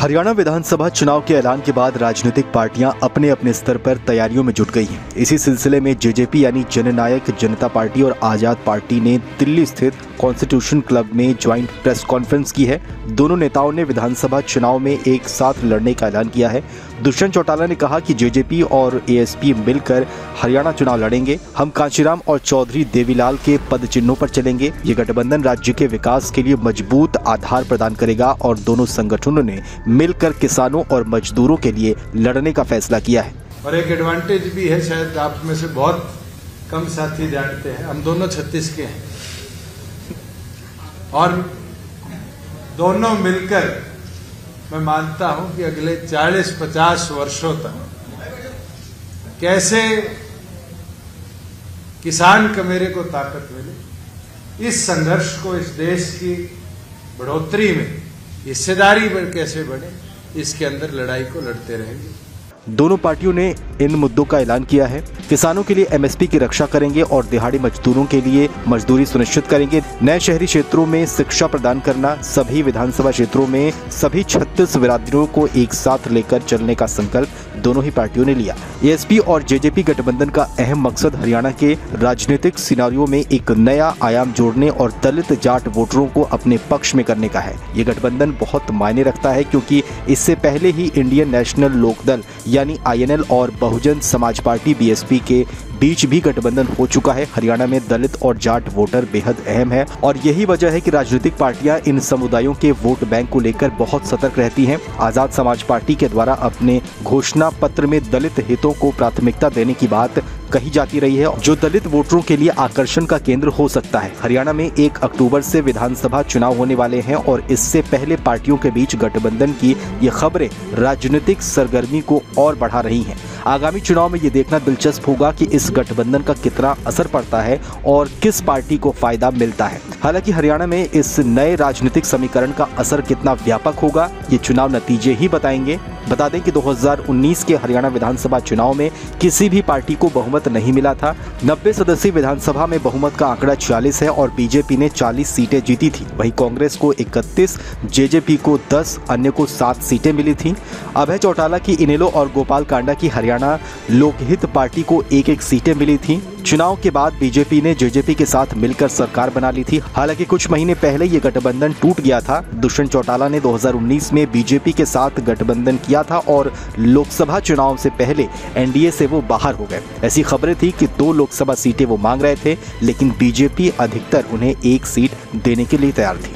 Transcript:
हरियाणा विधानसभा चुनाव के ऐलान के बाद राजनीतिक पार्टियां अपने अपने स्तर पर तैयारियों में जुट गई हैं। इसी सिलसिले में जेजेपी यानी जननायक जनता पार्टी और आजाद पार्टी ने दिल्ली स्थित कॉन्स्टिट्यूशन क्लब में ज्वाइंट प्रेस कॉन्फ्रेंस की है। दोनों नेताओं ने विधानसभा चुनाव में एक साथ लड़ने का ऐलान किया है। दुष्यंत चौटाला ने कहा कि जेजेपी और एएसपी मिलकर हरियाणा चुनाव लड़ेंगे। हम कांशीराम और चौधरी देवीलाल के पद चिन्हों पर चलेंगे। ये गठबंधन राज्य के विकास के लिए मजबूत आधार प्रदान करेगा और दोनों संगठनों ने मिलकर किसानों और मजदूरों के लिए लड़ने का फैसला किया है। और एक एडवांटेज भी है, शायद आप में से बहुत कम साथी जानते हैं, हम दोनों 36 के हैं और दोनों मिलकर मैं मानता हूं कि अगले 40-50 वर्षों तक कैसे किसान कमेरे को ताकत मिले, इस संघर्ष को, इस देश की बढ़ोतरी में हिस्सेदारी कैसे बढ़े, इसके अंदर लड़ाई को लड़ते रहेंगे। दोनों पार्टियों ने इन मुद्दों का ऐलान किया है। किसानों के लिए एमएसपी की रक्षा करेंगे और दिहाड़ी मजदूरों के लिए मजदूरी सुनिश्चित करेंगे। नए शहरी क्षेत्रों में शिक्षा प्रदान करना, सभी विधानसभा क्षेत्रों में सभी 36 बिरादरियों को एक साथ लेकर चलने का संकल्प दोनों ही पार्टियों ने लिया। एएसपी और जेजेपी गठबंधन का अहम मकसद हरियाणा के राजनीतिक सिनारियों में एक नया आयाम जोड़ने और दलित जाट वोटरों को अपने पक्ष में करने का है। ये गठबंधन बहुत मायने रखता है क्योंकि इससे पहले ही इंडियन नेशनल लोकदल यानी आईएनएल और बहुजन समाज पार्टी बीएसपी के बीच भी गठबंधन हो चुका है। हरियाणा में दलित और जाट वोटर बेहद अहम है और यही वजह है कि राजनीतिक पार्टियां इन समुदायों के वोट बैंक को लेकर बहुत सतर्क रहती हैं। आजाद समाज पार्टी के द्वारा अपने घोषणा पत्र में दलित हितों को प्राथमिकता देने की बात कही जाती रही है, जो दलित वोटरों के लिए आकर्षण का केंद्र हो सकता है। हरियाणा में 1 अक्टूबर से विधानसभा चुनाव होने वाले हैं और इससे पहले पार्टियों के बीच गठबंधन की ये खबरें राजनीतिक सरगर्मी को और बढ़ा रही हैं। आगामी चुनाव में ये देखना दिलचस्प होगा कि इस गठबंधन का कितना असर पड़ता है और किस पार्टी को फायदा मिलता है। हालांकि हरियाणा में इस नए राजनीतिक समीकरण का असर कितना व्यापक होगा, ये चुनाव नतीजे ही बताएंगे। बता दें कि 2019 के हरियाणा विधानसभा चुनाव में किसी भी पार्टी को बहुमत नहीं मिला था। 90 सदस्यीय विधानसभा में बहुमत का आंकड़ा 46 है और बीजेपी ने 40 सीटें जीती थी। वहीं कांग्रेस को 31, जेजेपी को 10, अन्य को 7 सीटें मिली थी। अभय चौटाला की इनेलो और गोपाल कांडा की हरियाणा लोकहित पार्टी को 1-1 सीटें मिली थी। चुनाव के बाद बीजेपी ने जेजेपी के साथ मिलकर सरकार बना ली थी। हालांकि कुछ महीने पहले ये गठबंधन टूट गया था। दुष्यंत चौटाला ने 2019 में बीजेपी के साथ गठबंधन किया था और लोकसभा चुनाव से पहले एनडीए से वो बाहर हो गए। ऐसी खबरें थी कि 2 लोकसभा सीटें वो मांग रहे थे, लेकिन बीजेपी अधिकतर उन्हें 1 सीट देने के लिए तैयार थी।